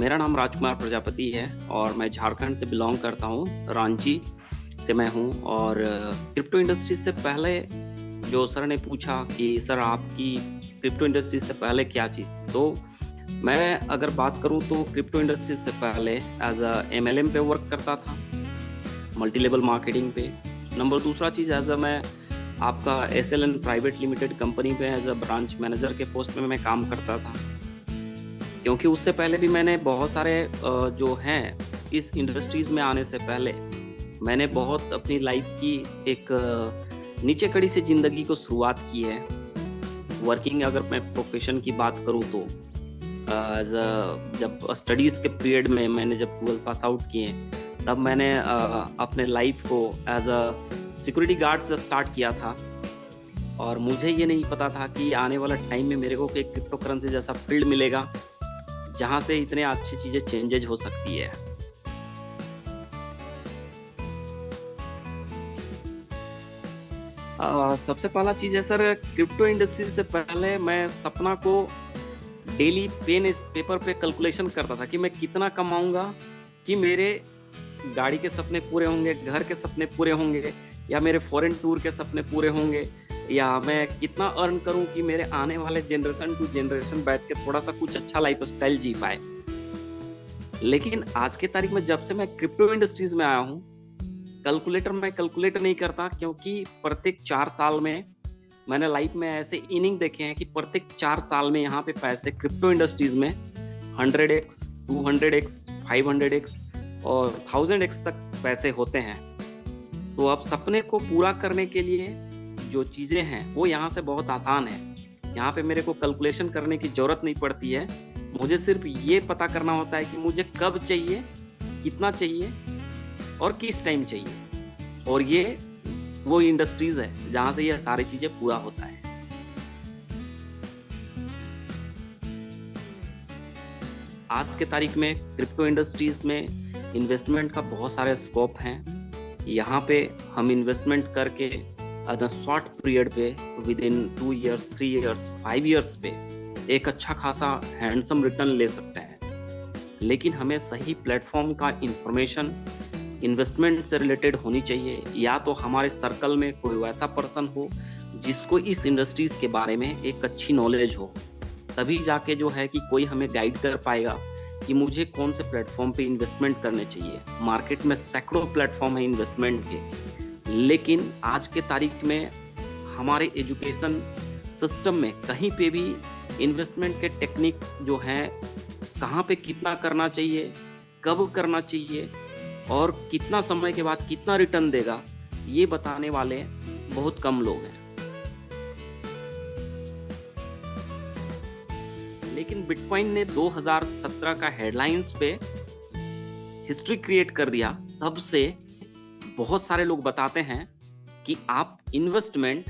मेरा नाम राजकुमार प्रजापति है और मैं झारखंड से बिलोंग करता हूँ। रांची से मैं हूँ। और क्रिप्टो इंडस्ट्री से पहले जो सर ने पूछा कि सर आपकी क्रिप्टो इंडस्ट्री से पहले क्या चीज़, तो मैं अगर बात करूँ तो क्रिप्टो इंडस्ट्री से पहले एज अ MLM पे वर्क करता था, मल्टी लेवल मार्केटिंग पे। नंबर दूसरा चीज़ एज अ मैं आपका SLN प्राइवेट लिमिटेड कंपनी पे एज अ ब्रांच मैनेजर के पोस्ट में मैं काम करता था। क्योंकि उससे पहले भी मैंने बहुत सारे जो हैं इस इंडस्ट्रीज में आने से पहले मैंने बहुत अपनी लाइफ की एक नीचे कड़ी से ज़िंदगी को शुरुआत की है। वर्किंग अगर मैं प्रोफेशन की बात करूँ तो एज जब स्टडीज़ के पीरियड में मैंने जब 12th पास आउट किए तब मैंने अपने लाइफ को एज अ सिक्योरिटी गार्ड से स्टार्ट किया था। और मुझे ये नहीं पता था कि आने वाला टाइम में मेरे को एक क्रिप्टो करेंसी जैसा फील्ड मिलेगा जहाँ से इतने अच्छी चीज़ें चेंजेज हो सकती है। सबसे पहला चीज़ है सर, क्रिप्टो इंडस्ट्री से पहले मैं सपना को डेली पेन पेपर पे कैलकुलेशन करता था कि मैं कितना कमाऊंगा कि मेरे गाड़ी के सपने पूरे होंगे, घर के सपने पूरे होंगे, या मेरे फॉरेन टूर के सपने पूरे होंगे, या मैं कितना अर्न करूं कि मेरे आने वाले जनरेशन टू जनरेशन बैठ के थोड़ा सा कुछ अच्छा लाइफ स्टाइल जी पाए। लेकिन आज के तारीख में जब से मैं क्रिप्टो इंडस्ट्रीज में आया हूं, मैं कैलकुलेट नहीं करता, क्योंकि प्रत्येक 4 साल में मैंने लाइफ में ऐसे इनिंग देखे हैं कि प्रत्येक 4 साल में यहाँ पे पैसे क्रिप्टो इंडस्ट्रीज में 100x, 200x, 500x और 1000x तक पैसे होते हैं। तो अब सपने को पूरा करने के लिए जो चीज़ें हैं वो यहाँ से बहुत आसान है। यहाँ पे मेरे को कैलकुलेशन करने की जरूरत नहीं पड़ती है। मुझे सिर्फ ये पता करना होता है कि मुझे कब चाहिए, कितना चाहिए और किस टाइम चाहिए। और ये वो इंडस्ट्रीज है जहाँ से ये सारी चीजें पूरा होता है। आज के तारीख में क्रिप्टो इंडस्ट्रीज में इन्वेस्टमेंट का बहुत सारे स्कोप हैं। यहाँ पे हम इन्वेस्टमेंट करके शॉर्ट पीरियड पे with in 2 years, 3 years, 5 years पे एक अच्छा खासा हैंडसम रिटर्न ले सकते हैं। लेकिन हमें सही प्लेटफॉर्म का इंफॉर्मेशन इन्वेस्टमेंट से रिलेटेड होनी चाहिए, या तो हमारे सर्कल में कोई वैसा पर्सन हो जिसको इस इंडस्ट्रीज के बारे में एक अच्छी नॉलेज हो। तभी जाके जो है कि कोई हमें गाइड कर पाएगा कि मुझे कौन से प्लेटफॉर्म पे इन्वेस्टमेंट करने चाहिए। मार्केट में सैकड़ों प्लेटफॉर्म है इन्वेस्टमेंट के, लेकिन आज के तारीख में हमारे एजुकेशन सिस्टम में कहीं पे भी इन्वेस्टमेंट के टेक्निक्स जो हैं, कहाँ पे कितना करना चाहिए, कब करना चाहिए और कितना समय के बाद कितना रिटर्न देगा, ये बताने वाले बहुत कम लोग हैं। लेकिन बिटकॉइन ने 2017 का हेडलाइंस पे हिस्ट्री क्रिएट कर दिया। तब से बहुत सारे लोग बताते हैं कि आप इन्वेस्टमेंट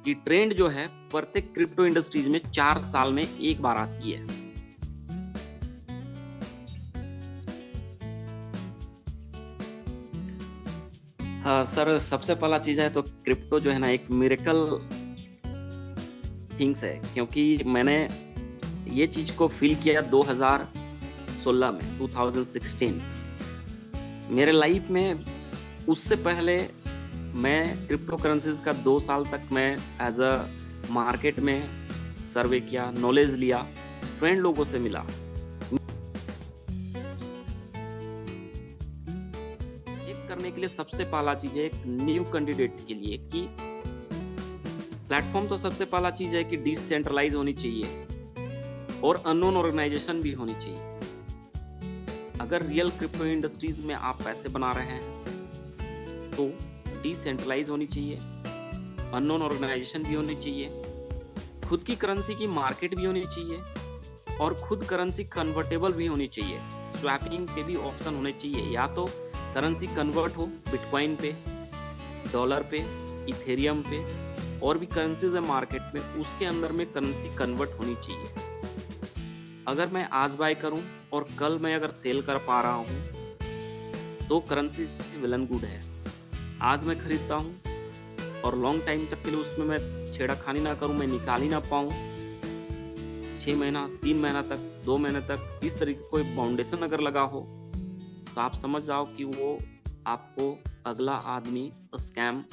की ट्रेंड जो है प्रत्येक क्रिप्टो इंडस्ट्रीज में 4 साल में एक बार आती है। हाँ सर, सबसे पहला चीज है तो क्रिप्टो जो है ना एक मिरेकल थिंग्स है, क्योंकि मैंने ये चीज को फील किया 2016 में, 2016 मेरे लाइफ में। उससे पहले मैं क्रिप्टो करेंसीज का 2 साल तक मैं एज अ मार्केट में सर्वे किया, नॉलेज लिया, फ्रेंड लोगों से मिला। एक करने के लिए सबसे पहला चीज है एक न्यू कैंडिडेट के लिए कि प्लेटफॉर्म तो सबसे पहला चीज है कि डिसेंट्रलाइज होनी चाहिए और अननोन ऑर्गेनाइजेशन भी होनी चाहिए। अगर रियल क्रिप्टो इंडस्ट्रीज में आप पैसे बना रहे हैं तो डिसेंट्रलाइज होनी चाहिए, अननोन ऑर्गेनाइजेशन भी होनी चाहिए, खुद की करेंसी की मार्केट भी होनी चाहिए और खुद करेंसी कन्वर्टेबल भी होनी चाहिए। स्वैपिंग के भी ऑप्शन होने चाहिए, या तो करेंसी कन्वर्ट हो बिटकॉइन पे, डॉलर पे, इथेरियम पे, और भी करेंसीज है मार्केट में, उसके अंदर में करेंसी कन्वर्ट होनी चाहिए। अगर मैं आज बाय करूं और कल मैं अगर सेल कर पा रहा हूं तो करेंसी वेल एंड गुड है। आज मैं खरीदता हूं और लॉन्ग टाइम तक के लिए उसमें मैं छेड़खानी ना करूं, मैं निकाल ही ना पाऊं, 6 महीना 3 महीना तक 2 महीने तक इस तरीके कोई फाउंडेशन अगर लगा हो तो आप समझ जाओ कि वो आपको अगला आदमी स्कैम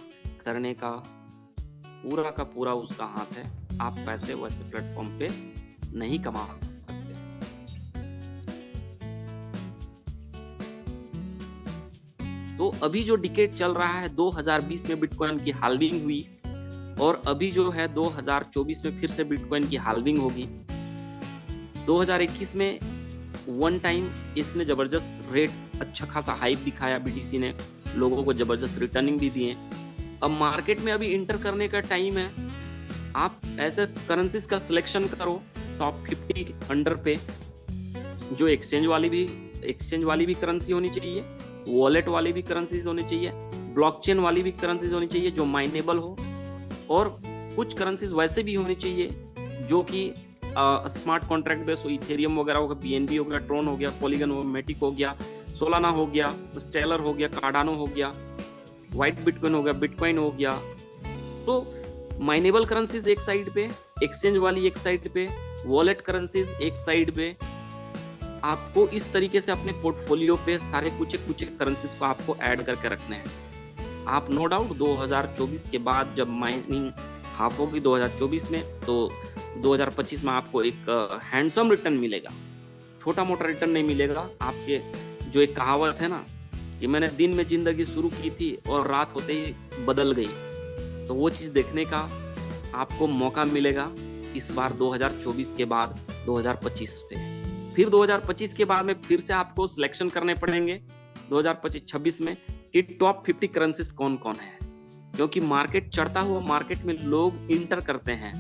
करने का पूरा उसका हाथ है। आप पैसे वैसे प्लेटफॉर्म पे नहीं कमा सकते। तो अभी जो डिकेड चल रहा है, 2020 में बिटकॉइन की हाल्विंग हुई और अभी जो है 2024 में फिर से बिटकॉइन की हाल्विंग होगी। 2021 में वन टाइम इसने जबरदस्त रेट, अच्छा खासा हाइप दिखाया बीटीसी ने, लोगों को जबरदस्त रिटर्निंग भी दिए। अब मार्केट में अभी इंटर करने का टाइम है। आप ऐसे करेंसीज का सिलेक्शन करो टॉप 50 अंडर पे, जो एक्सचेंज वाली भी करेंसी होनी चाहिए, वॉलेट वाली भी करेंसीज होनी चाहिए, ब्लॉकचेन वाली भी करेंसीज होनी चाहिए जो माइनेबल हो, और कुछ करेंसीज वैसे भी होनी चाहिए जो कि स्मार्ट कॉन्ट्रैक्ट बेस हो, इथेरियम वगैरह हो गया, बीएनबी हो गया, ट्रोन हो गया, पॉलीगन हो, मेटिक हो गया, सोलाना हो गया, स्टेलर हो गया, कार्डानो हो गया, व्हाइट बिटकॉइन हो गया, बिटकॉइन हो गया। तो माइनेबल करेंसीज एक साइड पे, एक्सचेंज वाली एक साइड पे, वॉलेट करेंसीज एक साइड पे। आपको इस तरीके से अपने पोर्टफोलियो पे सारे कुछ करेंसीज को आपको ऐड करके रखने हैं। आप नो डाउट 2024 के बाद जब माइनिंग हाफ होगी 2024 में, तो 2025 में आपको एक हैंडसम रिटर्न मिलेगा। छोटा मोटा रिटर्न नहीं मिलेगा। आपके जो एक कहावत है ना कि मैंने दिन में जिंदगी शुरू की थी और रात होते ही बदल गई, तो वो चीज देखने का आपको मौका मिलेगा इस बार 2024 के बाद 2025 पे। फिर 2025 के बाद में फिर से आपको सिलेक्शन करने पड़ेंगे 2025-26 में कि टॉप 50 करेंसीज कौन कौन है, क्योंकि मार्केट चढ़ता हुआ मार्केट में लोग इंटर करते हैं,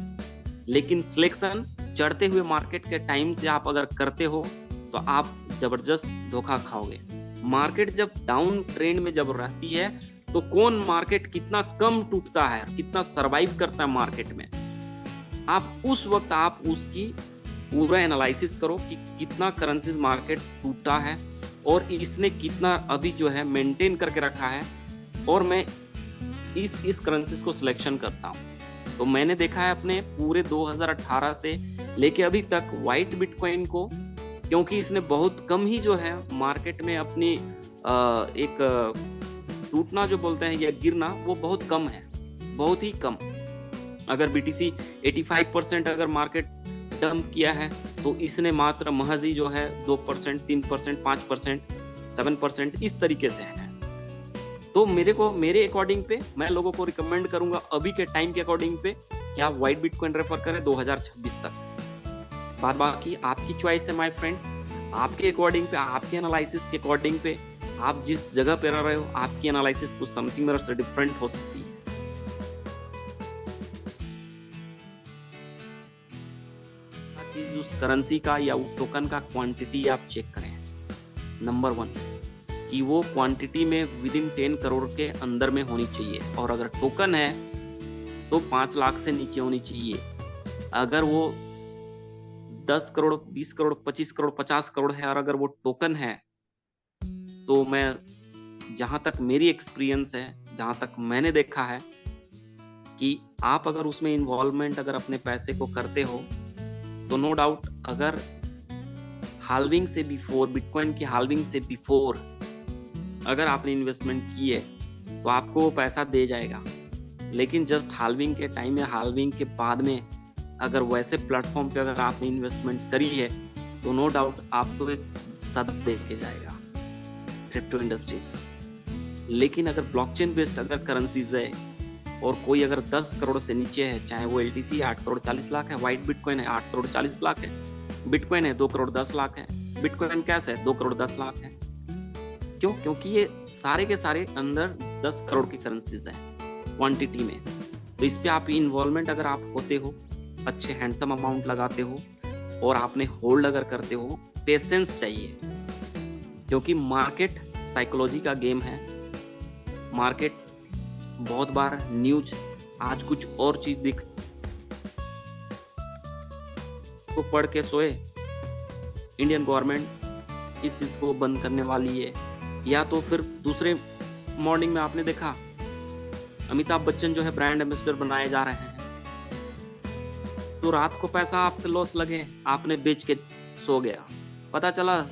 लेकिन सिलेक्शन चढ़ते हुए मार्केट के टाइम से आप अगर करते हो तो आप जबरदस्त धोखा खाओगे। मार्केट जब डाउन ट्रेंड में जब रहती है तो कौन मार्केट कितना कम टूटता है, कितना सरवाइव करता है मार्केट में, आप उस वक्त आप उसकी पूरा एनालिसिस करो कि कितना करेंसीज मार्केट टूटा है और इसने कितना अभी जो है मेंटेन करके रखा है, और मैं इस करेंसीज को सिलेक्शन करता हूँ। तो मैंने देखा है अपने पूरे 2018 से लेके अभी तक व्हाइट बिटकॉइन को, क्योंकि इसने बहुत कम ही जो है मार्केट में अपनी एक टूटना जो बोलते हैं या गिरना, वो बहुत कम है, बहुत ही कम। अगर बीटीसी 85% अगर मार्केट डंप किया है तो इसने मात्र महज ही जो है 2%, 3%, 5%, 7% इस तरीके से है। तो मेरे अकॉर्डिंग पे मैं लोगों को रिकमेंड करूंगा अभी के टाइम के अकॉर्डिंग पे कि आप व्हाइट बिटकॉइन रेफर करें 2026 तक। बाद बाकी आपकी चॉइस है माय फ्रेंड्स, आपके अकॉर्डिंग पे, आपके एनालिसिस के अकॉर्डिंग पे, आप जिस जगह पे रह रहे हो आपकी एनालिसिस कुछ समथिंग मेरे से डिफरेंट हो सकती है। चीज उस करेंसी का या उस टोकन का क्वांटिटी आप चेक करें। नंबर 1 कि वो क्वांटिटी में विद इन 10 करोड़ के अंदर में होनी चाहिए, और अगर टोकन है तो 5 लाख से नीचे होनी चाहिए। अगर वो 10 करोड़, 20 करोड़, 25 करोड़, 50 करोड़ है और अगर वो टोकन है, तो मैं जहां तक मेरी एक्सपीरियंस है, जहां तक मैंने देखा है कि आप अगर उसमें इन्वॉल्वमेंट अगर अपने पैसे को करते हो तो नो डाउट अगर हाल्विंग से बिफोर, बिटकॉइन की हाल्विंग से बिफोर अगर आपने इन्वेस्टमेंट की है तो आपको वो पैसा दे जाएगा। लेकिन जस्ट हाल्विंग के टाइम में, हाल्विंग के बाद में अगर वैसे प्लेटफॉर्म पे अगर आपने इन्वेस्टमेंट करी है तो नो डाउट आपको एक सदक दे के जाएगा क्रिप्टो इंडस्ट्रीज। लेकिन अगर ब्लॉकचेन बेस्ड अगर करेंसीज है और कोई अगर 10 करोड़ से नीचे है, चाहे वो एलटीसी 8 करोड़ 40 लाख है, व्हाइट बिटकॉइन है 8 करोड़ 40 लाख है, बिटकॉइन है 2 करोड़ 10 लाख है, बिटकॉइन कैश है 2 करोड़ 10 लाख है। क्यों? क्योंकि ये सारे के सारे अंदर 10 करोड़ की करेंसीज है क्वांटिटी में। तो इस पे आप इन्वॉल्वमेंट अगर आप होते हो, अच्छे हैंडसम अमाउंट लगाते हो और आपने होल्ड अगर करते हो, पेशेंस चाहिए, क्योंकि मार्केट साइकोलॉजी का गेम है। मार्केट बहुत बार न्यूज आज कुछ और चीज दिख को पढ़ के सोए इंडियन गवर्नमेंट इस चीज को बंद करने वाली है, या तो फिर दूसरे मॉर्निंग में आपने देखा अमिताभ बच्चन जो है ब्रांड एम्बेसडर बनाए जा रहे हैं, तो रात को पैसा आपके लॉस लगे, आपने बेच के सो गया, पता चला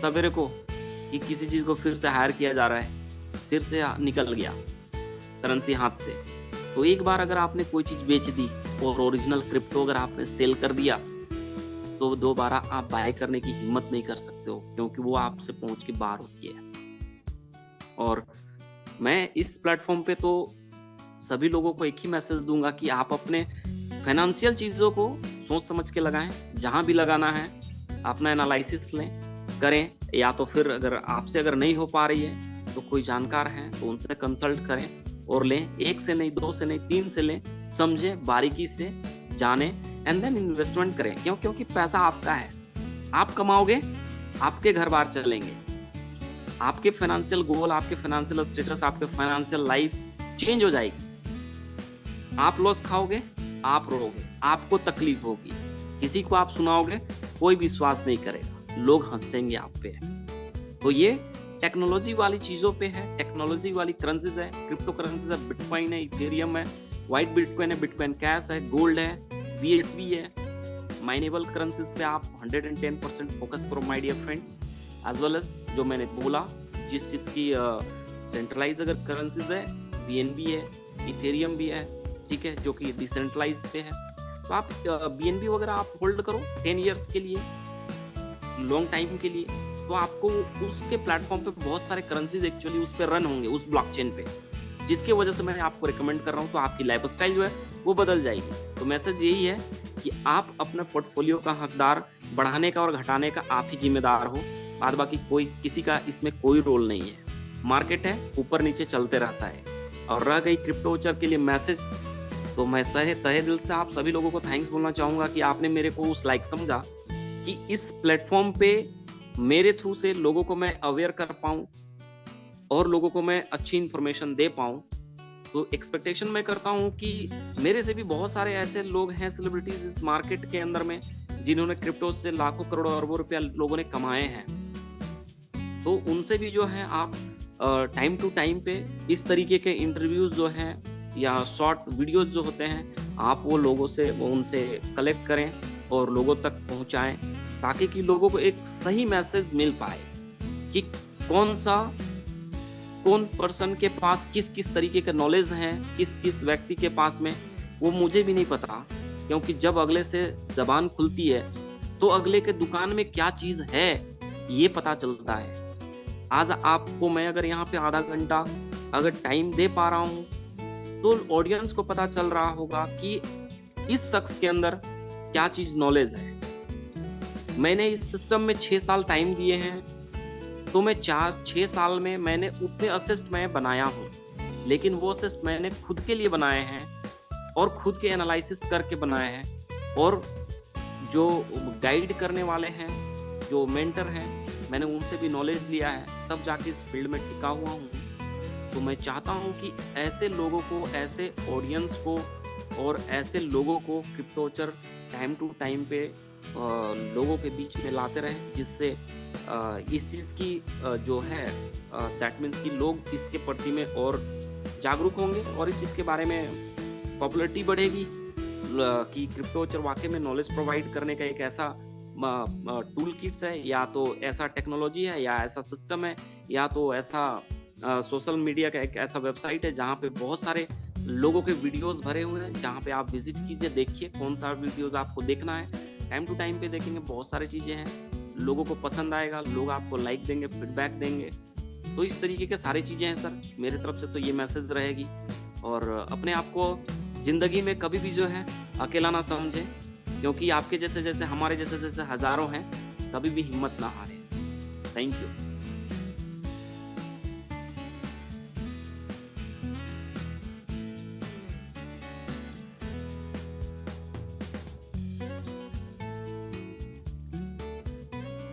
सवेरे को कि किसी चीज को फिर से हायर किया जा रहा है, फिर से निकल गया करेंसी हाथ से। तो एक बार अगर आपने कोई चीज बेच दी और ओरिजिनल क्रिप्टो अगर आपने सेल कर दिया, तो दोबारा आप बाय करने की हिम्मत नहीं कर सकते हो, क्योंकि वो आपसे पहुंच के बाहर होती है। और मैं इस प्लेटफॉर्म पे तो सभी लोगों को एक ही मैसेज दूंगा कि आप अपने फाइनेंशियल चीजों को सोच समझ के लगाएं, जहां भी लगाना है अपना एनालिसिस लें, करें, या तो फिर अगर आपसे अगर नहीं हो पा रही है तो कोई जानकार है तो उनसे कंसल्ट करें और लें। 1 से नहीं, 2 से नहीं, 3 से लें, समझें, बारीकी से जाने एंड देन इन्वेस्टमेंट करें। क्यों? क्योंकि पैसा आपका है, आप कमाओगे, आपके घर बार चलेंगे, आपके फाइनेंशियल गोल, आपके फाइनेंशियल स्टेटस, आपके फाइनेंशियल लाइफ चेंज हो जाएगी। आप लॉस खाओगे, आप रोगे, आपको तकलीफ होगी, किसी को आप सुनाओगे, कोई विश्वास नहीं करेगा, लोग हंसेंगे आप पे। तो ये टेक्नोलॉजी वाली चीजों पे है, टेक्नोलॉजी वाली करेंसीज है, क्रिप्टो करेंसीज है, बिटकॉइन है, इथेरियम है, व्हाइट बिटकॉइन है, बिटकॉइन कैश है, गोल्ड है, BSV है। माइनेबल करेंसीज पे आप 110% फोकस करो my dear friends. As well as जो मैंने बोला, जिस चीज की सेंट्रलाइज अगर करेंसीज है, BNB है, इथेरियम भी है, ठीक है, जो कि डिसेंट्रलाइज पे है, तो आप BNB वगैरह आप होल्ड करो 10 इयर्स के लिए, लॉन्ग टाइम के लिए। तो आपको उसके प्लेटफॉर्म पे बहुत सारे करेंसीज एक्चुअली उस पे रन होंगे, उस ब्लॉकचेन पे, जिसके वजह से मैं आपको रिकमेंड कर रहा हूँ। तो आपकी लाइफस्टाइल जो है वो बदल जाएगी। तो मैसेज यही है कि आप अपने पोर्टफोलियो का हकदार, बढ़ाने का और घटाने का आप ही जिम्मेदार हो, बाद बाकी कोई किसी का इसमें कोई रोल नहीं है। मार्केट है, ऊपर नीचे चलते रहता है। और रह गई क्रिप्टो वोचर के लिए मैसेज, तो मैं तहे दिल से आप सभी लोगों को थैंक्स बोलना चाहूंगा कि आपने मेरे को उस लायक समझा कि इस प्लेटफॉर्म पे मेरे थ्रू से लोगों को मैं अवेयर कर पाऊं और लोगों को मैं अच्छी इंफॉर्मेशन दे पाऊं। तो एक्सपेक्टेशन मैं करता हूं कि मेरे से भी बहुत सारे ऐसे लोग हैं, सेलिब्रिटीज इस मार्केट के अंदर में, जिन्होंने क्रिप्टो से लाखों करोड़ों अरबों रुपया लोगों ने कमाए हैं। तो उनसे भी जो है आप टाइम टू टाइम पे इस तरीके के इंटरव्यूज जो हैं या शॉर्ट वीडियोज जो होते हैं, आप वो लोगों से उनसे कलेक्ट करें और लोगों तक पहुंचाएं, ताकि कि लोगों को एक सही मैसेज मिल पाए कि कौन पर्सन के पास किस किस तरीके का नॉलेज है, किस किस व्यक्ति के पास में, वो मुझे भी नहीं पता। क्योंकि जब अगले से जबान खुलती है तो अगले के दुकान में क्या चीज है ये पता चलता है। आज आपको मैं अगर यहाँ पे आधा घंटा अगर टाइम दे पा रहा हूँ, तो ऑडियंस को पता चल रहा होगा कि इस शख्स के अंदर क्या चीज नॉलेज है। मैंने इस सिस्टम में 6 साल टाइम दिए हैं, तो मैं 6 साल में मैंने उतने असिस्ट मैं बनाया हूँ, लेकिन वो असिस्ट मैंने खुद के लिए बनाए हैं और खुद के एनालिसिस करके बनाए हैं। और जो गाइड करने वाले हैं, जो मेंटर हैं, मैंने उनसे भी नॉलेज लिया है, तब जाके इस फील्ड में टिका हुआ हूँ। तो मैं चाहता हूँ कि ऐसे लोगों को, ऐसे ऑडियंस को और ऐसे लोगों को crypto voucher time to time पे लोगों के बीच में लाते रहें, जिससे इस चीज़ की जो है दैट मीन्स कि लोग इसके प्रति में और जागरूक होंगे और इस चीज़ के बारे में पॉपुलैरिटी बढ़ेगी कि क्रिप्टो वोचर वाकई में नॉलेज प्रोवाइड करने का एक ऐसा टूल किट्स है, या तो ऐसा टेक्नोलॉजी है, या ऐसा सिस्टम है, या तो ऐसा सोशल मीडिया का एक ऐसा वेबसाइट है जहाँ पे बहुत सारे लोगों के वीडियोस भरे हुए हैं, जहाँ पे आप विजिट कीजिए, देखिए कौन सा वीडियोस आपको देखना है। टाइम टू टाइम पे देखेंगे, बहुत सारी चीज़ें हैं, लोगों को पसंद आएगा, लोग आपको लाइक देंगे, फीडबैक देंगे। तो इस तरीके के सारी चीज़ें हैं सर, मेरी तरफ से तो ये मैसेज रहेगी। और अपने आप को ज़िंदगी में कभी भी जो है अकेला ना समझें, क्योंकि आपके जैसे जैसे हमारे जैसे जैसे हज़ारों हैं, कभी भी हिम्मत ना हारें। Thank you.